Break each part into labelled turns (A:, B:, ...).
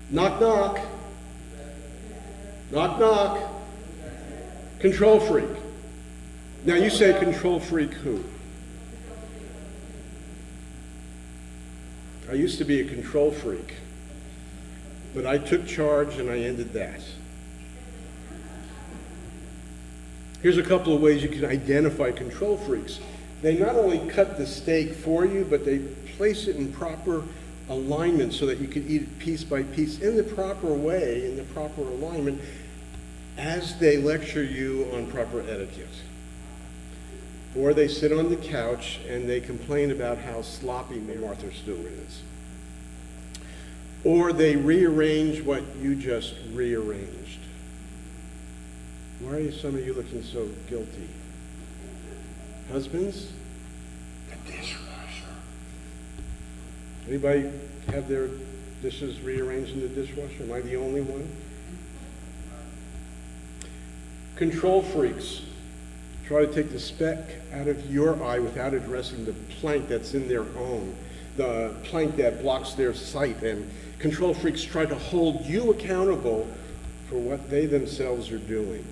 A: Knock, knock. Knock, knock. Control freak. Now you say control freak who? I used to be a control freak, but I took charge and I ended that. Here's a couple of ways you can identify control freaks. They not only cut the steak for you, but they place it in proper alignment so that you can eat it piece by piece in the proper way, in the proper alignment, as they lecture you on proper etiquette. Or they sit on the couch and they complain about how sloppy Martha Stewart is. Or they rearrange what you just rearranged. Why are some of you looking so guilty? Husbands? The dishwasher. Anybody have their dishes rearranged in the dishwasher? Am I the only one? Control freaks try to take the speck out of your eye without addressing the plank that's in their own, the plank that blocks their sight. And control freaks try to hold you accountable for what they themselves are doing.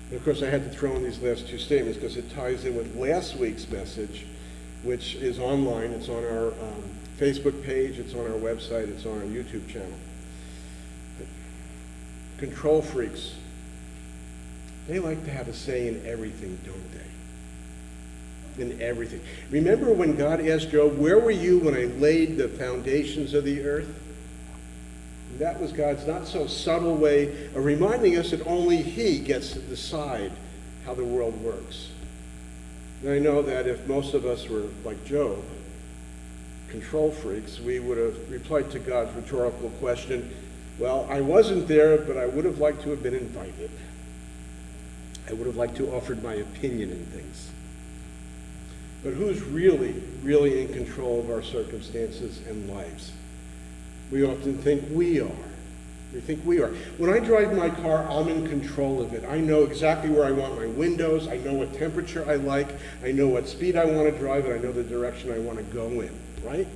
A: And of course, I had to throw in these last two statements because it ties in with last week's message, which is online. It's on our Facebook page, it's on our website, it's on our YouTube channel. Control freaks, they like to have a say in everything, don't they? In everything. Remember when God asked Job, where were you when I laid the foundations of the earth? And that was God's not so subtle way of reminding us that only He gets to decide how the world works. And I know that if most of us were like Job, control freaks, we would have replied to God's rhetorical question, well, I wasn't there, but I would have liked to have been invited. I would have liked to have offered my opinion in things. But who's really, really in control of our circumstances and lives? We often think we are. We think we are. When I drive my car, I'm in control of it. I know exactly where I want my windows. I know what temperature I like. I know what speed I want to drive, and I know the direction I want to go in, right?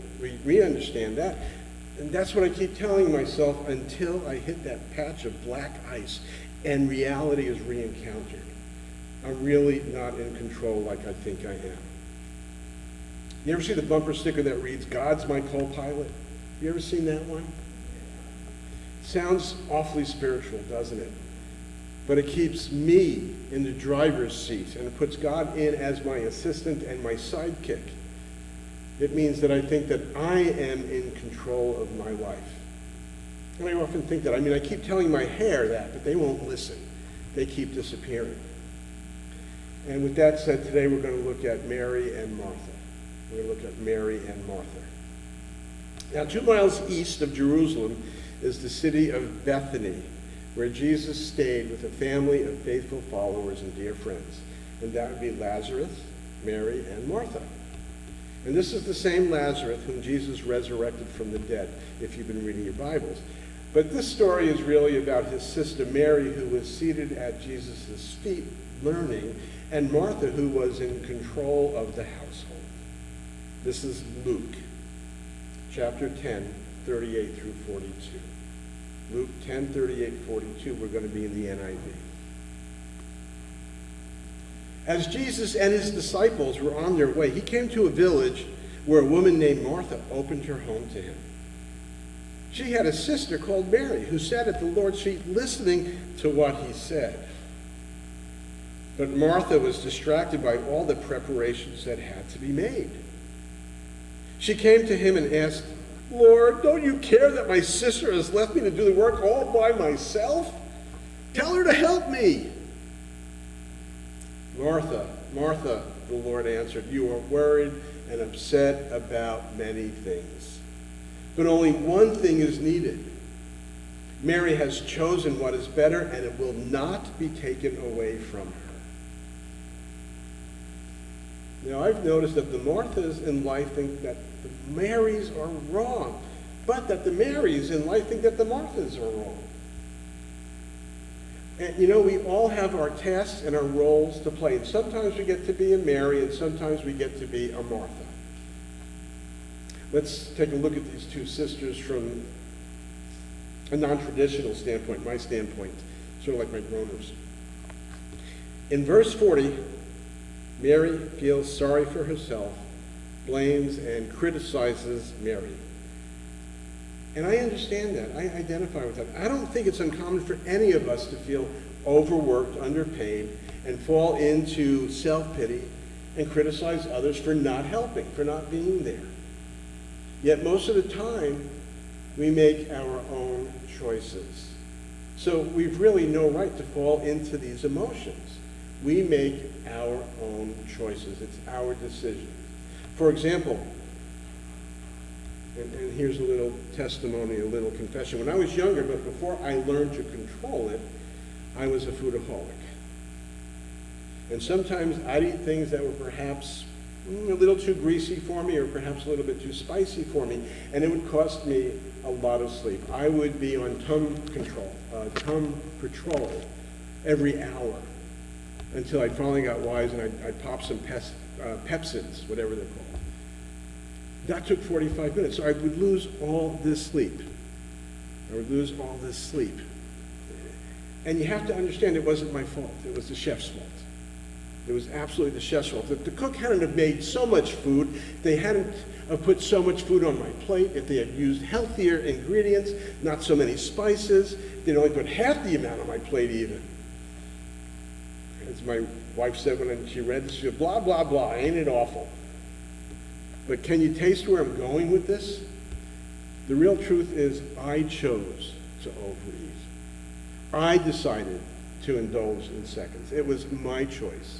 A: We understand that. And that's what I keep telling myself until I hit that patch of black ice and reality is re-encountered. I'm really not in control like I think I am. You ever see the bumper sticker that reads, God's my co-pilot? You ever seen that one? Sounds awfully spiritual, doesn't it? But it keeps me in the driver's seat and it puts God in as my assistant and my sidekick. It means that I think that I am in control of my life. And I often think that. I keep telling my hair that, but they won't listen. They keep disappearing. And with that said, today we're going to look at Mary and Martha. We're going to look at Mary and Martha. Now, 2 miles east of Jerusalem is the city of Bethany, where Jesus stayed with a family of faithful followers and dear friends. And that would be Lazarus, Mary, and Martha. And this is the same Lazarus whom Jesus resurrected from the dead, if you've been reading your Bibles. But this story is really about his sister Mary, who was seated at Jesus' feet learning, and Martha, who was in control of the household. This is Luke, chapter 10, 38 through 42. Luke 10, 38, 42, we're going to be in the NIV. As Jesus and his disciples were on their way, he came to a village where a woman named Martha opened her home to him. She had a sister called Mary who sat at the Lord's feet listening to what he said. But Martha was distracted by all the preparations that had to be made. She came to him and asked, Lord, don't you care that my sister has left me to do the work all by myself? Tell her to help me. Martha, Martha, the Lord answered, you are worried and upset about many things. But only one thing is needed. Mary has chosen what is better, and it will not be taken away from her. Now, I've noticed that the Marthas in life think that the Marys are wrong, but that the Marys in life think that the Marthas are wrong. And we all have our tasks and our roles to play. And sometimes we get to be a Mary, and sometimes we get to be a Martha. Let's take a look at these two sisters from a non-traditional standpoint, my standpoint, sort of like my groaners. In verse 40, Mary feels sorry for herself, blames and criticizes Mary. And I understand that. I identify with that. I don't think it's uncommon for any of us to feel overworked, underpaid, and fall into self-pity and criticize others for not helping, for not being there. Yet most of the time, we make our own choices. So we've really no right to fall into these emotions. We make our own choices. It's our decision. For example, and here's a little testimony, a little confession. When I was younger, but before I learned to control it, I was a foodaholic. And sometimes I'd eat things that were perhaps a little too greasy for me or perhaps a little bit too spicy for me, and it would cost me a lot of sleep. I would be on tongue patrol every hour until I finally got wise and I'd pop some Pepsids, whatever they're called. That took 45 minutes, so I would lose all this sleep. And you have to understand it wasn't my fault. It was the chef's fault. It was absolutely the chef's fault. If the cook hadn't have made so much food, they hadn't put so much food on my plate, if they had used healthier ingredients, not so many spices, they'd only put half the amount on my plate even. As my wife said when she read this, she said, blah, blah, blah, ain't it awful? But can you taste where I'm going with this? The real truth is I chose to overeat. I decided to indulge in seconds. It was my choice.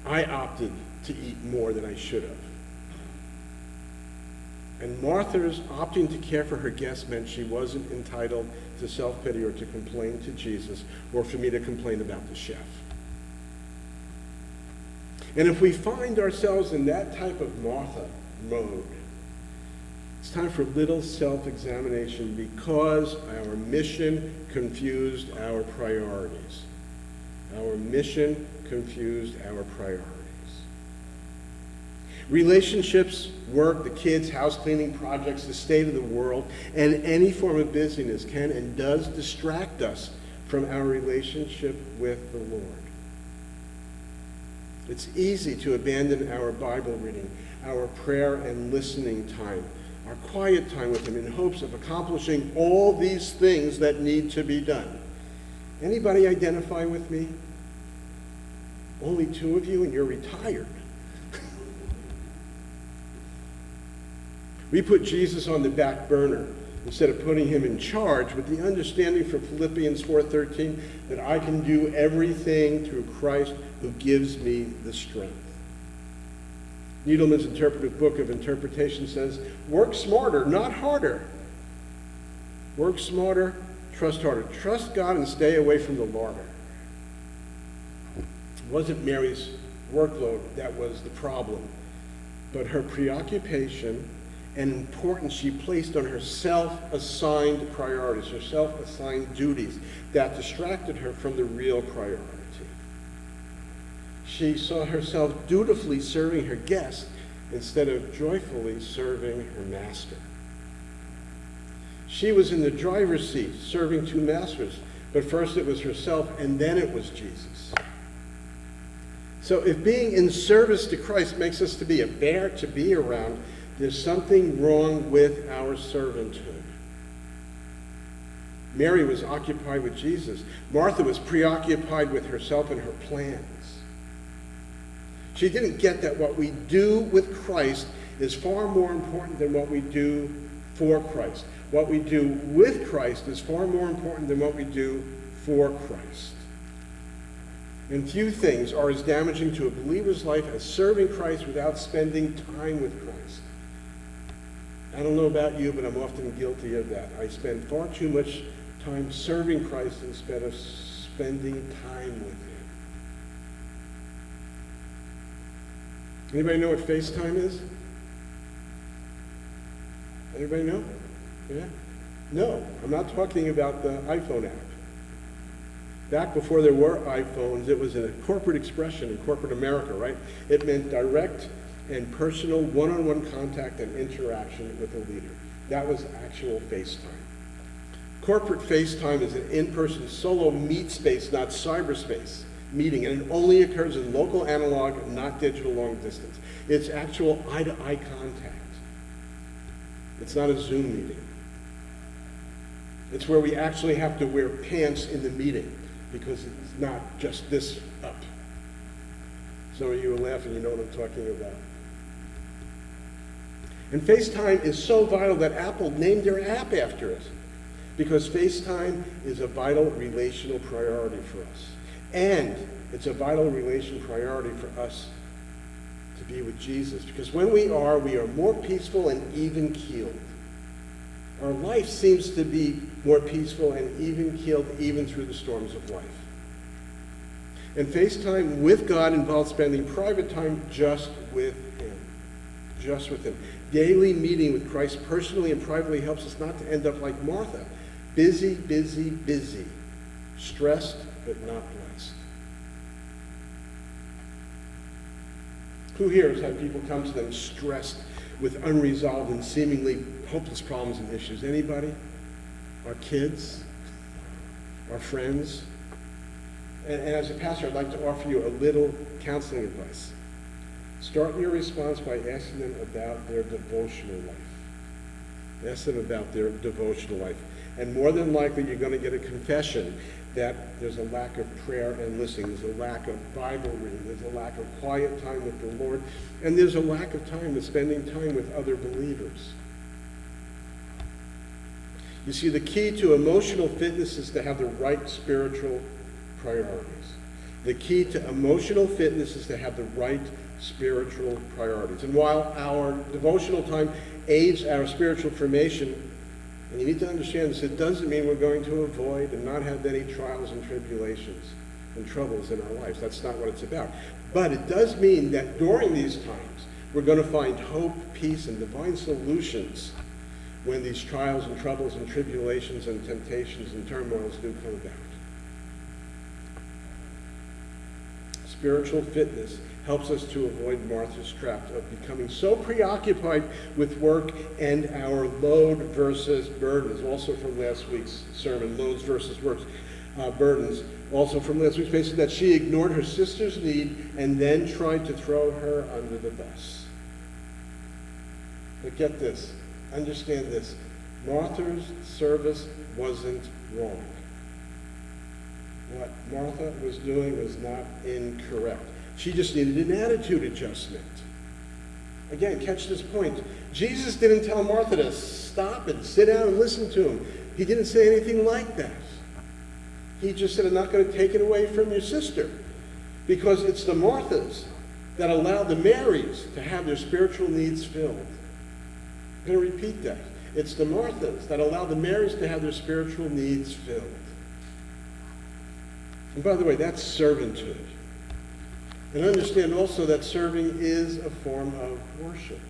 A: I opted to eat more than I should have. And Martha's opting to care for her guests meant she wasn't entitled to self-pity or to complain to Jesus or for me to complain about the chef. And if we find ourselves in that type of Martha mode, it's time for a little self-examination because our mission confused our priorities. Our mission confused our priorities. Relationships, work, the kids, house cleaning projects, the state of the world, and any form of busyness can and does distract us from our relationship with the Lord. It's easy to abandon our Bible reading, our prayer and listening time, our quiet time with Him in hopes of accomplishing all these things that need to be done. Anybody identify with me? Only two of you and you're retired. We put Jesus on the back burner instead of putting Him in charge with the understanding from Philippians 4:13 that I can do everything through Christ who gives me the strength. Needleman's Interpretive Book of Interpretation says, work smarter, not harder. Work smarter, trust harder. Trust God and stay away from the larder. It wasn't Mary's workload that was the problem, but her preoccupation and importance she placed on her self-assigned priorities, her self-assigned duties that distracted her from the real priority. She saw herself dutifully serving her guests instead of joyfully serving her master. She was in the driver's seat serving two masters, but first it was herself and then it was Jesus. So if being in service to Christ makes us to be a bear to be around, there's something wrong with our servanthood. Mary was occupied with Jesus. Martha was preoccupied with herself and her plans. She didn't get that what we do with Christ is far more important than what we do for Christ. What we do with Christ is far more important than what we do for Christ. And few things are as damaging to a believer's life as serving Christ without spending time with Christ. I don't know about you, but I'm often guilty of that. I spend far too much time serving Christ instead of spending time with Him. Anybody know what FaceTime is? Anybody know? Yeah? No, I'm not talking about the iPhone app. Back before there were iPhones, it was a corporate expression in corporate America, right? It meant direct and personal one-on-one contact and interaction with a leader. That was actual FaceTime. Corporate FaceTime is an in-person solo meet space, not cyberspace meeting, and it only occurs in local analog, not digital long distance. It's actual eye-to-eye contact. It's not a Zoom meeting. It's where we actually have to wear pants in the meeting because it's not just this up. Some of you are laughing, you know what I'm talking about. And FaceTime is so vital that Apple named their app after it, because FaceTime is a vital relational priority for us. And it's a vital relational priority for us to be with Jesus, because when we are more peaceful and even-keeled. Our life seems to be more peaceful and even-keeled even through the storms of life. And FaceTime with God involves spending private time just with Him. Just with Him. Daily meeting with Christ personally and privately helps us not to end up like Martha. Busy, busy, busy. Stressed, but not blessed. Who here has had people come to them stressed with unresolved and seemingly hopeless problems and issues? Anybody? Our kids? Our friends? And as a pastor, I'd like to offer you a little counseling advice. Start your response by asking them about their devotional life. Ask them about their devotional life. And more than likely, you're going to get a confession that there's a lack of prayer and listening. There's a lack of Bible reading. There's a lack of quiet time with the Lord. And there's a lack of time with spending time with other believers. You see, the key to emotional fitness is to have the right spiritual priorities. The key to emotional fitness is to have the right spiritual priorities. And while our devotional time aids our spiritual formation, and you need to understand this, it doesn't mean we're going to avoid and not have any trials and tribulations and troubles in our lives. That's not what it's about. But it does mean that during these times, we're going to find hope, peace, and divine solutions when these trials and troubles and tribulations and temptations and turmoils do come about. Spiritual fitness helps us to avoid Martha's trap of becoming so preoccupied with work and our load versus burdens. Also from last week's sermon, loads versus burdens. Also from last week's message, that she ignored her sister's need and then tried to throw her under the bus. But get this, understand this, Martha's service wasn't wrong. What Martha was doing was not incorrect. She just needed an attitude adjustment. Again, catch this point. Jesus didn't tell Martha to stop and sit down and listen to him. He didn't say anything like that. He just said, I'm not going to take it away from your sister. Because it's the Marthas that allow the Marys to have their spiritual needs filled. I'm going to repeat that. It's the Marthas that allow the Marys to have their spiritual needs filled. And by the way, that's servanthood. And understand also that serving is a form of worship.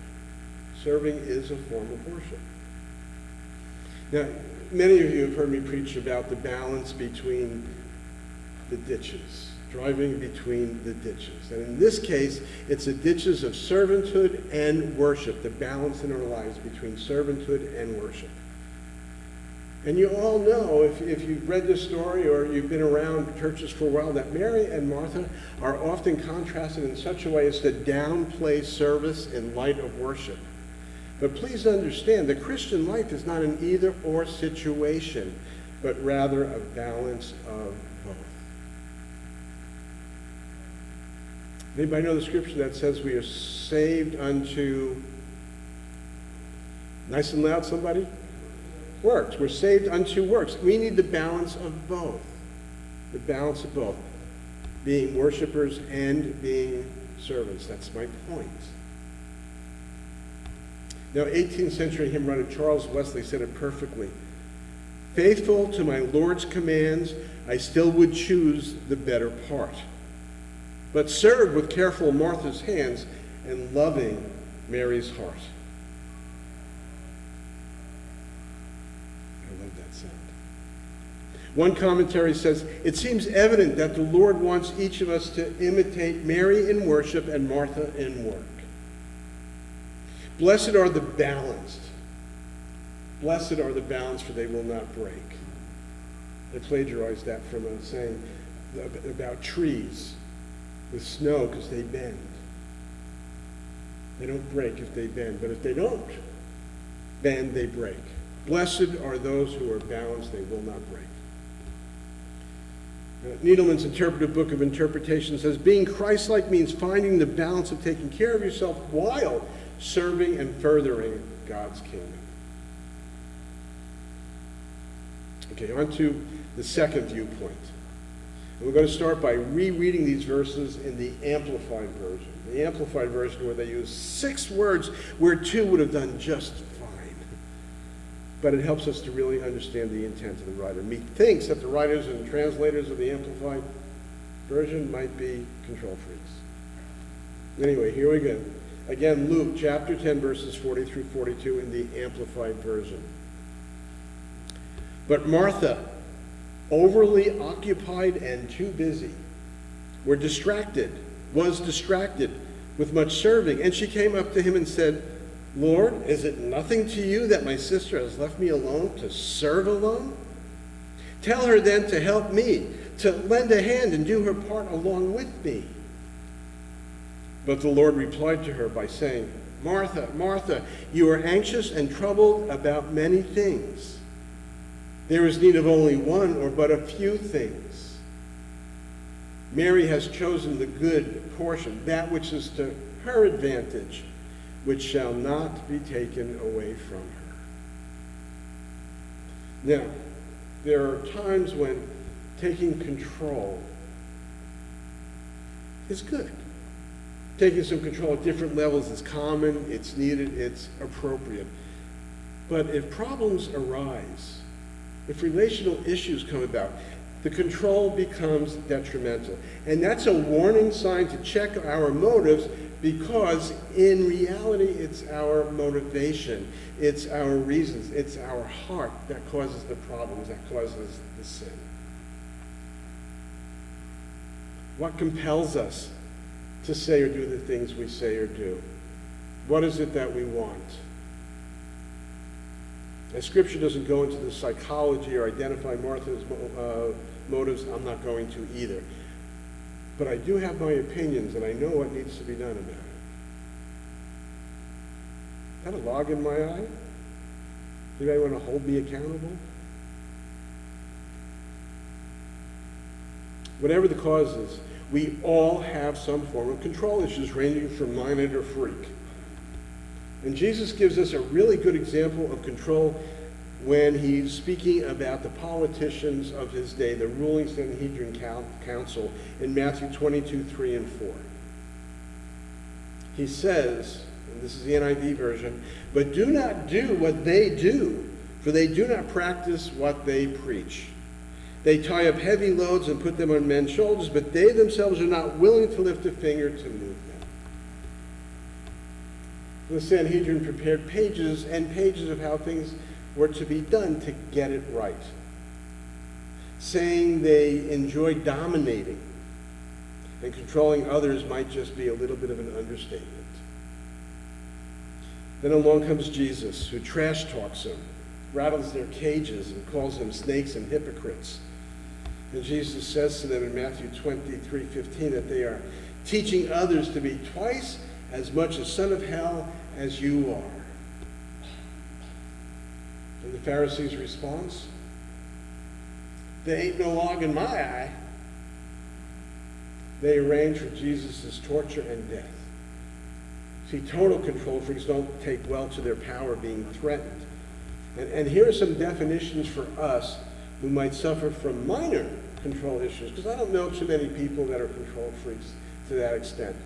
A: Serving is a form of worship. Now, many of you have heard me preach about the balance between the ditches, driving between the ditches. And in this case, it's the ditches of servanthood and worship, the balance in our lives between servanthood and worship. And you all know, if you've read this story or you've been around churches for a while, that Mary and Martha are often contrasted in such a way as to downplay service in light of worship. But please understand, the Christian life is not an either-or situation, but rather a balance of both. Anybody know the scripture that says we are saved unto, nice and loud, somebody? Works. We're saved unto works. We need the balance of both. The balance of both. Being worshipers and being servants. That's my point. Now, 18th century hymn writer Charles Wesley said it perfectly. Faithful to my Lord's commands, I still would choose the better part. But serve with careful Martha's hands and loving Mary's heart. One commentary says, it seems evident that the Lord wants each of us to imitate Mary in worship and Martha in work. Blessed are the balanced. Blessed are the balanced, for they will not break. I plagiarized that from a saying about trees with snow because they bend. They don't break if they bend, but if they don't bend, they break. Blessed are those who are balanced, they will not break. Needleman's Interpretive Book of Interpretation says, being Christ-like means finding the balance of taking care of yourself while serving and furthering God's kingdom. Okay, on to the second viewpoint. And we're going to start by rereading these verses in the Amplified Version. The Amplified Version, where they use 6 words where 2 would have done just fine. But it helps us to really understand the intent of the writer. Methinks that the writers and translators of the Amplified Version might be control freaks. Anyway, here we go. Again, Luke chapter 10, verses 40 through 42 in the Amplified Version. But Martha, overly occupied and too busy, was distracted with much serving. And she came up to him and said, Lord, is it nothing to you that my sister has left me alone to serve alone? Tell her then to help me, to lend a hand and do her part along with me. But the Lord replied to her by saying, Martha, Martha, you are anxious and troubled about many things. There is need of only one or but a few things. Mary has chosen the good portion, that which is to her advantage, which shall not be taken away from her. Now, there are times when taking control is good. Taking some control at different levels is common, it's needed, it's appropriate. But if problems arise, if relational issues come about, the control becomes detrimental. And that's a warning sign to check our motives, because in reality it's our motivation, it's our reasons, it's our heart that causes the problems, that causes the sin. What compels us to say or do the things we say or do? What is it that we want? As Scripture doesn't go into the psychology or identify Martha's motives, I'm not going to either. But I do have my opinions, and I know what needs to be done about it. Is that a log in my eye? Anybody want to hold me accountable? Whatever the cause is, we all have some form of control issues, ranging from minor to freak. And Jesus gives us a really good example of control when he's speaking about the politicians of his day, the ruling Sanhedrin Council, in Matthew 22, 3 and 4. He says, and this is the NIV version, but do not do what they do, for they do not practice what they preach. They tie up heavy loads and put them on men's shoulders, but they themselves are not willing to lift a finger to move them. The Sanhedrin prepared pages and pages of how things were to be done to get it right, saying they enjoy dominating, and controlling others might just be a little bit of an understatement. Then along comes Jesus, who trash talks them, rattles their cages, and calls them snakes and hypocrites. And Jesus says to them in Matthew 23:15 that they are teaching others to be twice as much a son of hell as you are. And the Pharisees' response? There ain't no log in my eye. They arrange for Jesus' torture and death. See, total control freaks don't take well to their power being threatened. And here are some definitions for us who might suffer from minor control issues, because I don't know too many people that are control freaks to that extent.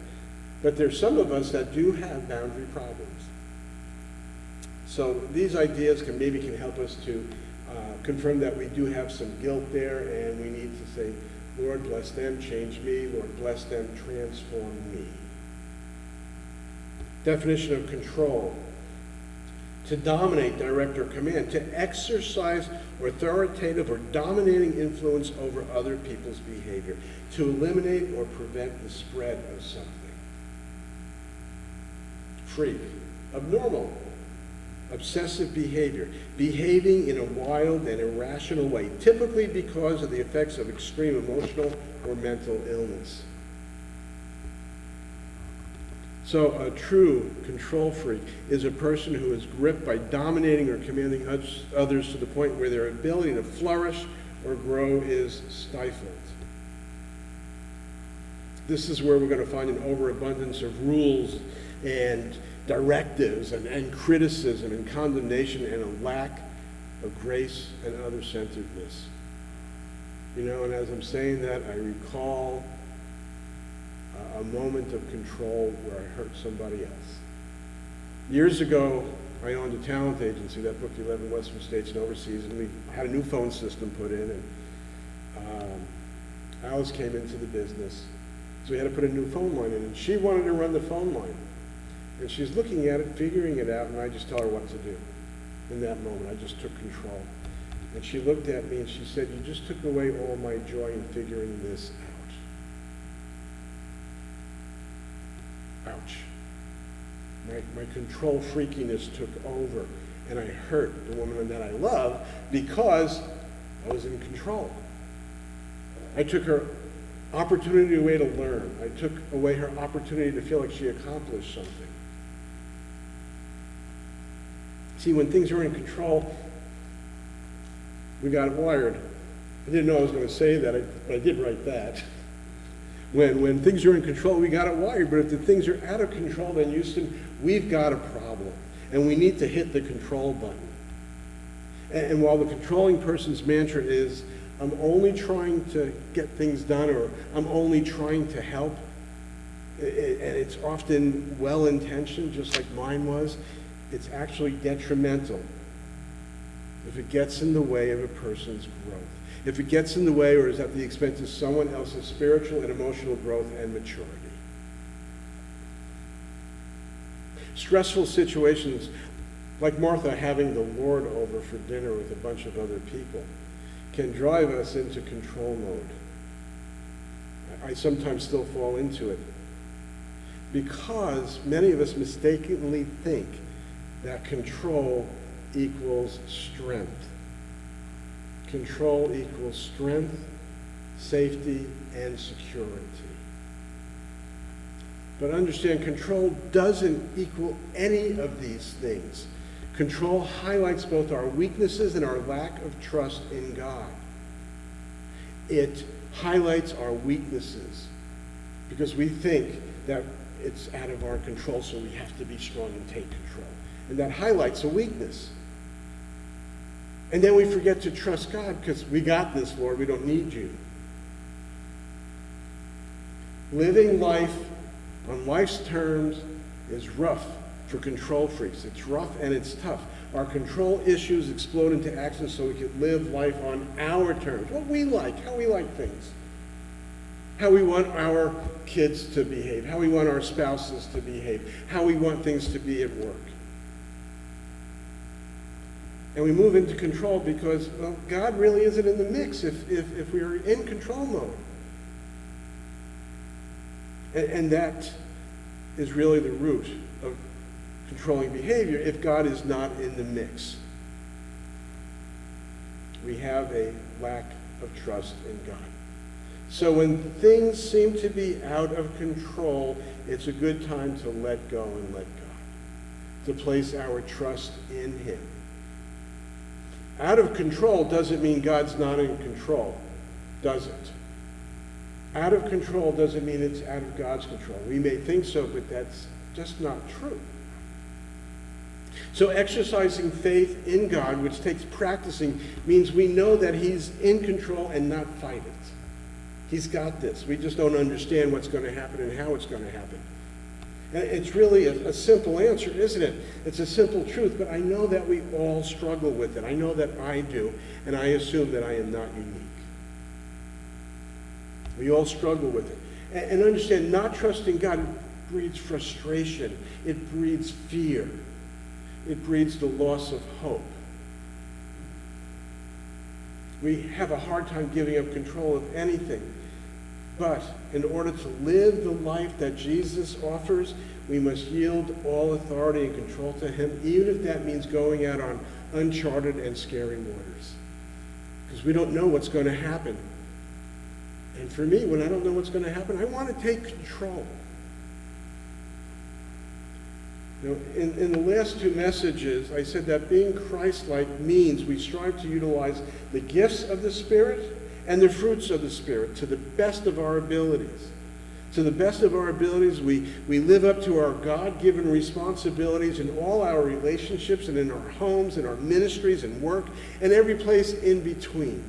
A: But there's some of us that do have boundary problems. So these ideas can help us to confirm that we do have some guilt there, and we need to say, Lord, bless them, change me. Lord, bless them, transform me. Definition of control: to dominate, direct, or command, to exercise authoritative or dominating influence over other people's behavior, to eliminate or prevent the spread of something. Freak, abnormal, Obsessive behavior, behaving in a wild and irrational way, typically because of the effects of extreme emotional or mental illness. So a true control freak is a person who is gripped by dominating or commanding others to the point where their ability to flourish or grow is stifled. This is where we're going to find an overabundance of rules and directives and criticism and condemnation and a lack of grace and other-centeredness. You know, and as I'm saying that, I recall a moment of control where I hurt somebody else. Years ago, I owned a talent agency that booked 11 Western states and overseas, and we had a new phone system put in, and Alice came into the business, so we had to put a new phone line in, and she wanted to run the phone line. And she's looking at it, figuring it out, and I just tell her what to do. In that moment, I just took control. And she looked at me and she said, "You just took away all my joy in figuring this out." Ouch. My control freakiness took over, and I hurt the woman that I love because I was in control. I took her opportunity away to learn. I took away her opportunity to feel like she accomplished something. See, when things are in control, we got wired. I didn't know I was going to say that, but I did write that. When things are in control, we got it wired. But if the things are out of control, then Houston, we've got a problem. And we need to hit the control button. And while the controlling person's mantra is, "I'm only trying to get things done," or "I'm only trying to help," and it's often well-intentioned, just like mine was, it's actually detrimental if it gets in the way of a person's growth. If it gets in the way or is at the expense of someone else's spiritual and emotional growth and maturity. Stressful situations, like Martha having the Lord over for dinner with a bunch of other people, can drive us into control mode. I sometimes still fall into it because many of us mistakenly think that control equals strength. Control equals strength, safety, and security. But understand, control doesn't equal any of these things. Control highlights both our weaknesses and our lack of trust in God. It highlights our weaknesses because we think that it's out of our control, so we have to be strong and take control. And that highlights a weakness. And then we forget to trust God because we got this, Lord, we don't need you. Living life on life's terms is rough for control freaks. It's rough and it's tough. Our control issues explode into action so we can live life on our terms. What we like, how we like things. How we want our kids to behave, how we want our spouses to behave, how we want things to be at work. And we move into control because, well, God really isn't in the mix if we are in control mode. And that is really the root of controlling behavior if God is not in the mix. We have a lack of trust in God. So when things seem to be out of control, it's a good time to let go and let God, to place our trust in Him. Out of control doesn't mean God's not in control, does it? Out of control doesn't mean it's out of God's control. We may think so, but that's just not true. So exercising faith in God, which takes practicing, means we know that He's in control and not fight it. He's got this. We just don't understand what's going to happen and how it's going to happen. And it's really a simple answer, isn't it? It's a simple truth, but I know that we all struggle with it. I know that I do, and I assume that I am not unique. We all struggle with it. And understand, not trusting God breeds frustration. It breeds fear. It breeds the loss of hope. We have a hard time giving up control of anything But in order to live the life that Jesus offers, we must yield all authority and control to him, even if that means going out on uncharted and scary waters. Because we don't know what's going to happen. And for me, when I don't know what's going to happen, I want to take control. You know, in the last two messages, I said that being Christ-like means we strive to utilize the gifts of the Spirit and the fruits of the Spirit to the best of our abilities. To the best of our abilities, we live up to our God-given responsibilities in all our relationships and in our homes, in our ministries and work, and every place in between.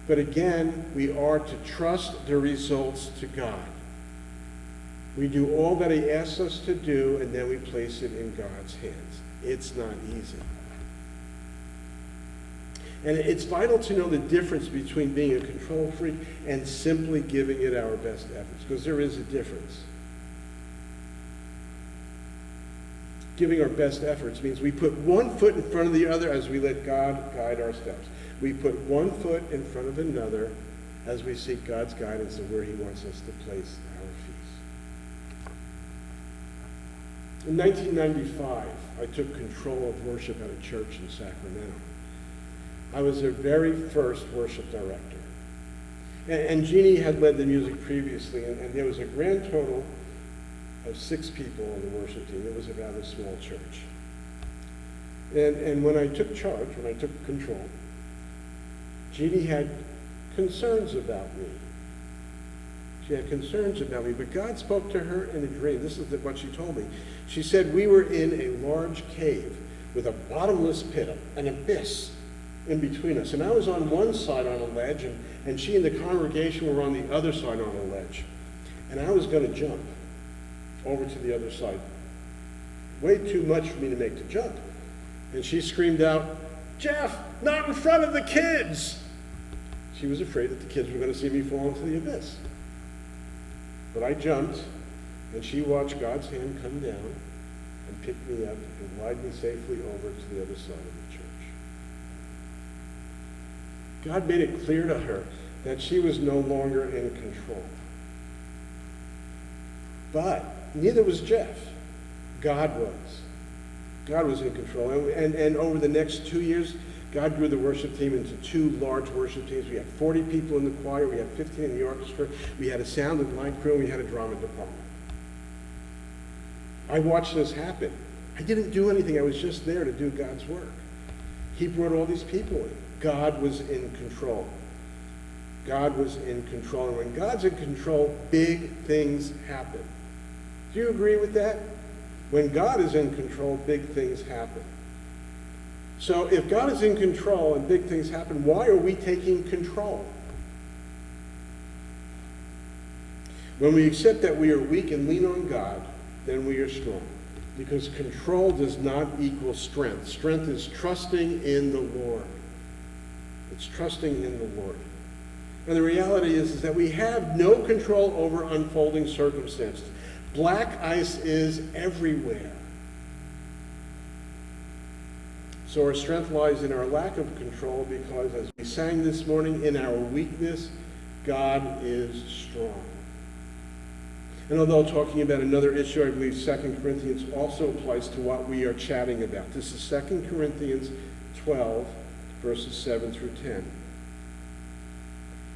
A: But again, we are to trust the results to God. We do all that he asks us to do, and then we place it in God's hands. It's not easy. And it's vital to know the difference between being a control freak and simply giving it our best efforts, because there is a difference. Giving our best efforts means we put one foot in front of the other as we let God guide our steps. We put one foot in front of another as we seek God's guidance of where he wants us to place our feet. In 1995, I took control of worship at a church in Sacramento. I was their very first worship director. And Jeannie had led the music previously, and there was a grand total of 6 people on the worship team. It was a rather small church. And when I took charge, when I took control, Jeannie had concerns about me. She had concerns about me, but God spoke to her in a dream. This is what she told me. She said we were in a large cave with a bottomless pit, an abyss in between us. And I was on one side on a ledge, and she and the congregation were on the other side on a ledge. And I was going to jump over to the other side. Way too much for me to make the jump. And she screamed out, "Jeff, not in front of the kids!" She was afraid that the kids were going to see me fall into the abyss. But I jumped, and she watched God's hand come down and pick me up and glide me safely over to the other side of the church. God made it clear to her that she was no longer in control. But neither was Jeff. God was. God was in control. And over the next 2 years, God grew the worship team into 2 large worship teams. We had 40 people in the choir. We had 15 in the orchestra. We had a sound and light crew. And we had a drama department. I watched this happen. I didn't do anything. I was just there to do God's work. He brought all these people in. God was in control. God was in control. And when God's in control, big things happen. Do you agree with that? When God is in control, big things happen. So if God is in control and big things happen, why are we taking control? When we accept that we are weak and lean on God, then we are strong. Because control does not equal strength. Strength is trusting in the Lord. It's trusting in the Lord. And the reality is that we have no control over unfolding circumstances. Black ice is everywhere. So our strength lies in our lack of control, because as we sang this morning, in our weakness, God is strong. And although talking about another issue, I believe 2 Corinthians also applies to what we are chatting about. This is 2 Corinthians 12, verses 7 through 10.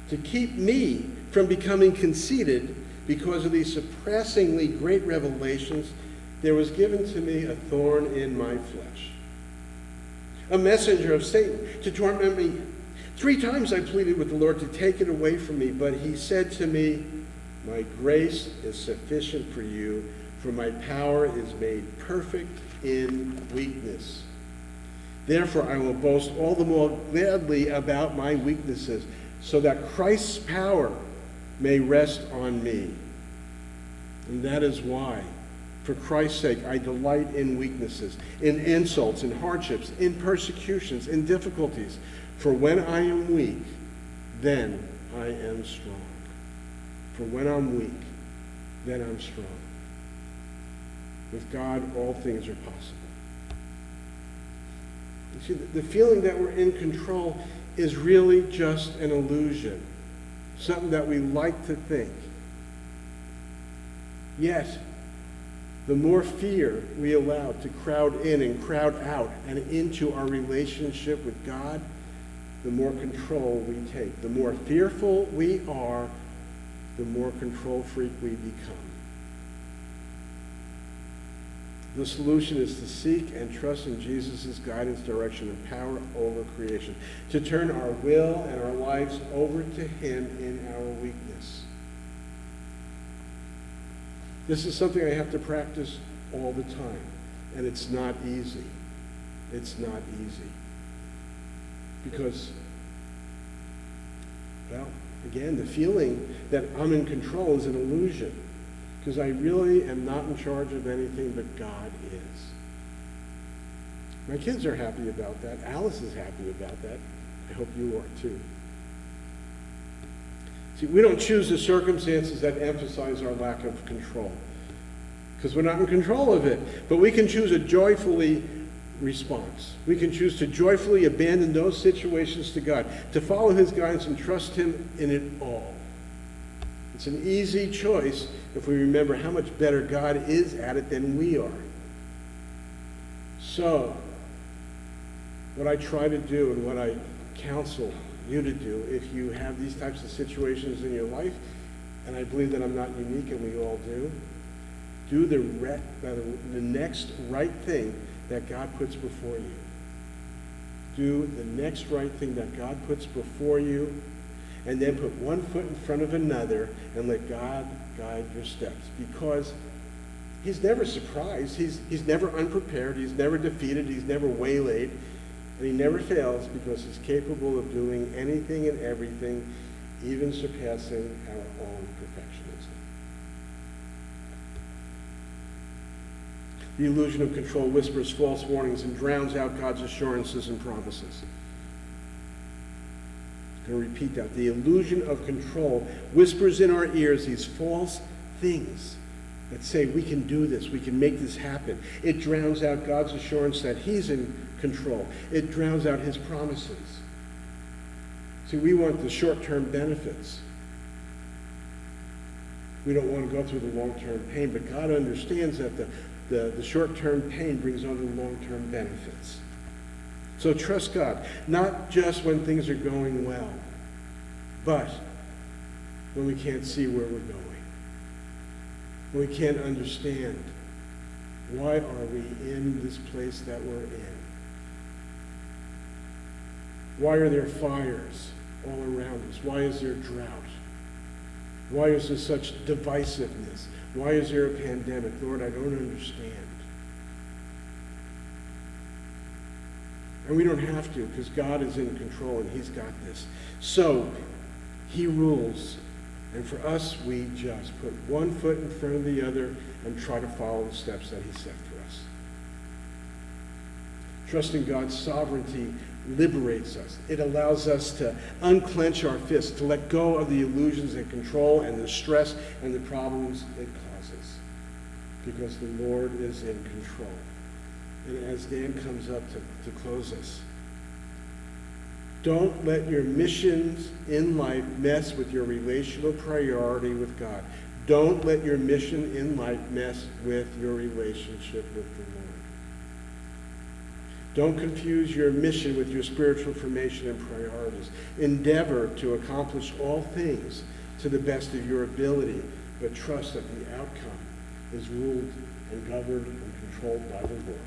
A: To keep me from becoming conceited because of these surpassingly great revelations, there was given to me a thorn in my flesh, a messenger of Satan to torment me. 3 times I pleaded with the Lord to take it away from me, but he said to me, "My grace is sufficient for you, for my power is made perfect in weakness. Therefore I will boast all the more gladly about my weaknesses, so that Christ's power may rest on me. And that is why, for Christ's sake, I delight in weaknesses, in insults, in hardships, in persecutions, in difficulties. For when I am weak, then I am strong." For when I'm weak, then I'm strong. With God, all things are possible. You see, the feeling that we're in control is really just an illusion. something that we like to think. Yet, the more fear we allow to crowd in and crowd out and into our relationship with God, the more control we take. The more fearful we are, the more control freak we become. The solution is to seek and trust in Jesus' guidance, direction, and power over creation. To turn our will and our lives over to him in our weakness. This is something I have to practice all the time. And it's not easy. It's not easy. Because, well, again, the feeling that I'm in control is an illusion. Because I really am not in charge of anything, but God is. My kids are happy about that. Alice is happy about that. I hope you are too. See, we don't choose the circumstances that emphasize our lack of control. Because we're not in control of it. But we can choose a joyfully response. We can choose to joyfully abandon those situations to God, to follow his guidance and trust him in it all. It's an easy choice if we remember how much better God is at it than we are. So, what I try to do and what I counsel you to do, if you have these types of situations in your life, and I believe that I'm not unique and we all do the next right thing that God puts before you. Do the next right thing that God puts before you, and then put one foot in front of another and let God guide your steps. Because he's never surprised. He's never unprepared. He's never defeated. He's never waylaid. And he never fails because he's capable of doing anything and everything, even surpassing our own perfectionism. The illusion of control whispers false warnings and drowns out God's assurances and promises. I'm going to repeat that. The illusion of control whispers in our ears these false things that say we can do this, we can make this happen. It drowns out God's assurance that he's in control. It drowns out his promises. See, we want the short-term benefits. We don't want to go through the long-term pain, but God understands that the short-term pain brings other long-term benefits. So trust God, not just when things are going well, but when we can't see where we're going. When we can't understand why are we in this place that we're in. Why are there fires all around us? Why is there drought? Why is there such divisiveness? Why is there a pandemic? Lord, I don't understand. And we don't have to, because God is in control and he's got this. So, he rules. And for us, we just put one foot in front of the other and try to follow the steps that he set for us. Trusting God's sovereignty liberates us. It allows us to unclench our fists, to let go of the illusions and control and the stress and the problems it causes. Because the Lord is in control. And as Dan comes up to close us, don't let your missions in life mess with your relational priority with God. Don't let your mission in life mess with your relationship with the Lord. Don't confuse your mission with your spiritual formation and priorities. Endeavor to accomplish all things to the best of your ability, but trust that the outcome is ruled and governed and controlled by the Lord.